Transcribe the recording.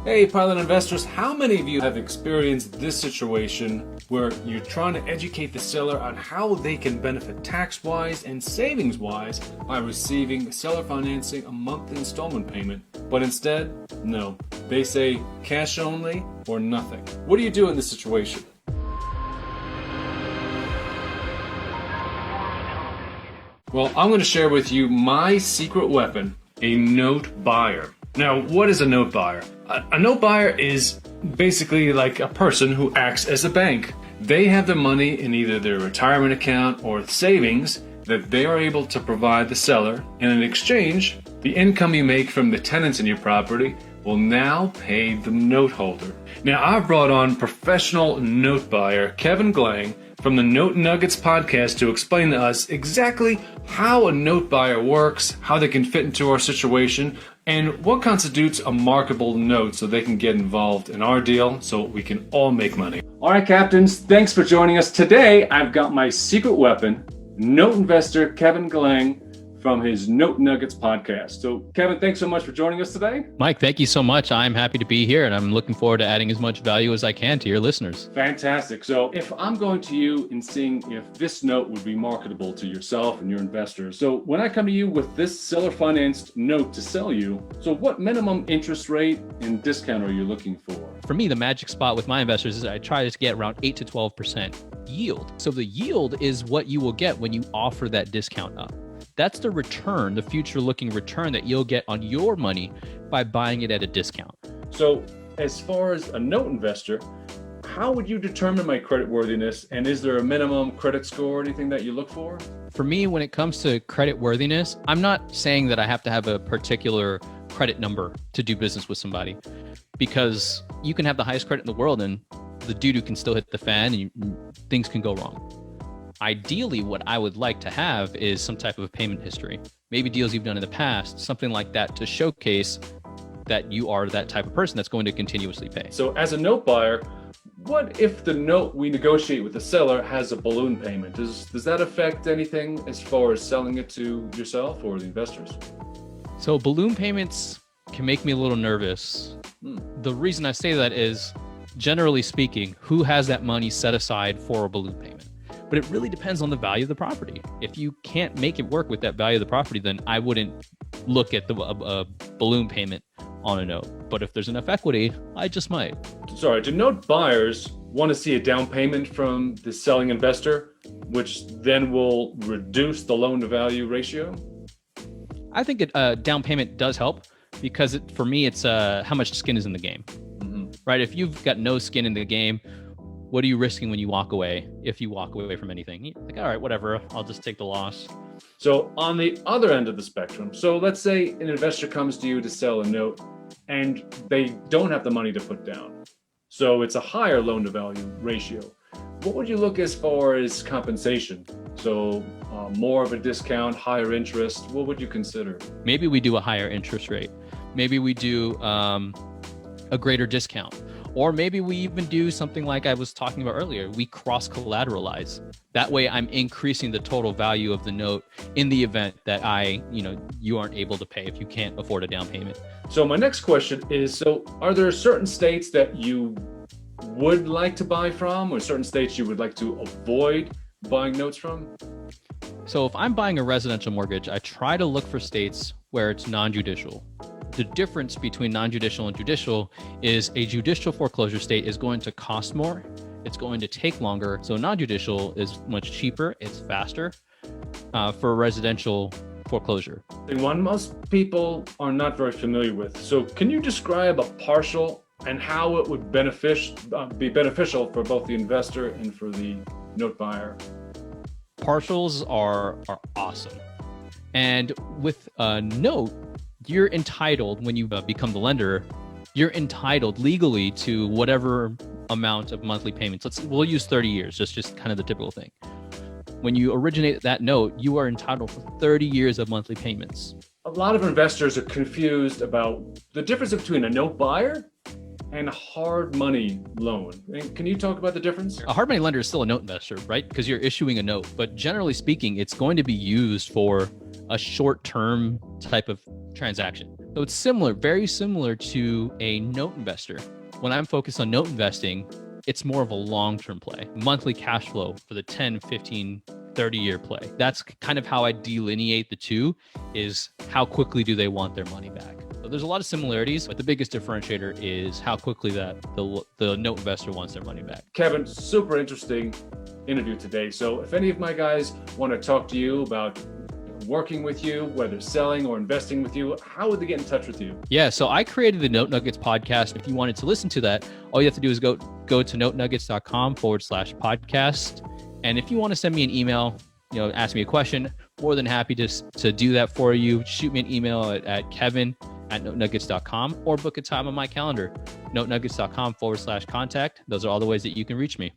Hey, pilot investors, how many of you have experienced this situation where you're trying to educate the seller on how they can benefit tax-wise and savings-wise by receiving seller financing a monthly installment payment, but instead, no, they say cash only or nothing? What do you do in this situation? Well, I'm going to share with you my secret weapon, a note buyer. Now, what is a note buyer? A note buyer is basically like a person who acts as a bank. They have the money in either their retirement account or savings that they are able to provide the seller, and in exchange, the income you make from the tenants in your property will now pay the note holder. Now, I've brought on professional note buyer Kevin Glang from the Note Nuggets podcast to explain to us exactly how a note buyer works, how they can fit into our situation, and what constitutes a marketable note so they can get involved in our deal so we can all make money. All right, captains, thanks for joining us. Today, I've got my secret weapon, note investor Kevin Glang from his Note Nuggets podcast. So, Kevin, thanks so much for joining us today. Mike, thank you so much. I'm happy to be here, and I'm looking forward to adding as much value as I can to your listeners. Fantastic. So if I'm going to you and seeing if this note would be marketable to yourself and your investors, so when I come to you with this seller-financed note to sell you, so what minimum interest rate and discount are you looking for? For me, the magic spot with my investors is I try to get around 8 to 12% yield. So the yield is what you will get when you offer that discount up. That's the return, the future-looking return that you'll get on your money by buying it at a discount. So as far as a note investor, how would you determine my credit worthiness? And is there a minimum credit score or anything that you look for? For me, when it comes to credit worthiness, I'm not saying that I have to have a particular credit number to do business with somebody, because you can have the highest credit in the world and the doo-doo can still hit the fan and things can go wrong. Ideally, what I would like to have is some type of a payment history, maybe deals you've done in the past, something like that to showcase that you are that type of person that's going to continuously pay. So as a note buyer, what if the note we negotiate with the seller has a balloon payment? Does that affect anything as far as selling it to yourself or the investors? So balloon payments can make me a little nervous. The reason I say that is, generally speaking, who has that money set aside for a balloon payment? But it really depends on the value of the property. If you can't make it work with that value of the property, then I wouldn't look at a balloon payment on a note. But if there's enough equity, I just might. Sorry, do note buyers want to see a down payment from the selling investor, which then will reduce the loan to value ratio? I think a down payment does help because for me, it's how much skin is in the game, right? If you've got no skin in the game, what are you risking when you walk away? If you walk away from anything, you're like, all right, whatever, I'll just take the loss. So on the other end of the spectrum, so let's say an investor comes to you to sell a note and they don't have the money to put down. So it's a higher loan to value ratio. What would you look as far as compensation? So more of a discount, higher interest, what would you consider? Maybe we do a higher interest rate. Maybe we do a greater discount. Or maybe we even do something like I was talking about earlier. We cross-collateralize. That way I'm increasing the total value of the note in the event that you aren't able to pay if you can't afford a down payment. So my next question is, so are there certain states that you would like to buy from or certain states you would like to avoid buying notes from? So if I'm buying a residential mortgage, I try to look for states where it's non-judicial. The difference between non-judicial and judicial is a judicial foreclosure state is going to cost more. It's going to take longer. So non-judicial is much cheaper. It's faster for a residential foreclosure. One most people are not very familiar with. So can you describe a partial and how it would be beneficial for both the investor and for the note buyer? Partials are awesome. And with a note, you're entitled, when you become the lender, you're entitled legally to whatever amount of monthly payments. We'll use 30 years, just kind of the typical thing. When you originate that note, you are entitled for 30 years of monthly payments. A lot of investors are confused about the difference between a note buyer and a hard money loan. And can you talk about the difference? A hard money lender is still a note investor, right? Because you're issuing a note, but generally speaking, it's going to be used for a short-term type of transaction. So it's similar, very similar to a note investor. When I'm focused on note investing, it's more of a long-term play, monthly cash flow for the 10, 15, 30-year play. That's kind of how I delineate the two, is how quickly do they want their money back. So there's a lot of similarities, but the biggest differentiator is how quickly that the note investor wants their money back. Kevin, super interesting interview today. So if any of my guys want to talk to you about working with you, whether selling or investing with you, how would they get in touch with you? Yeah, so I created the Note Nuggets podcast. If you wanted to listen to that, all you have to do is go to notenuggets.com/podcast. And if you want to send me an email, ask me a question, more than happy to do that for you. Shoot me an email at kevin@notenuggets.com or book a time on my calendar, notenuggets.com/contact. Those are all the ways that you can reach me.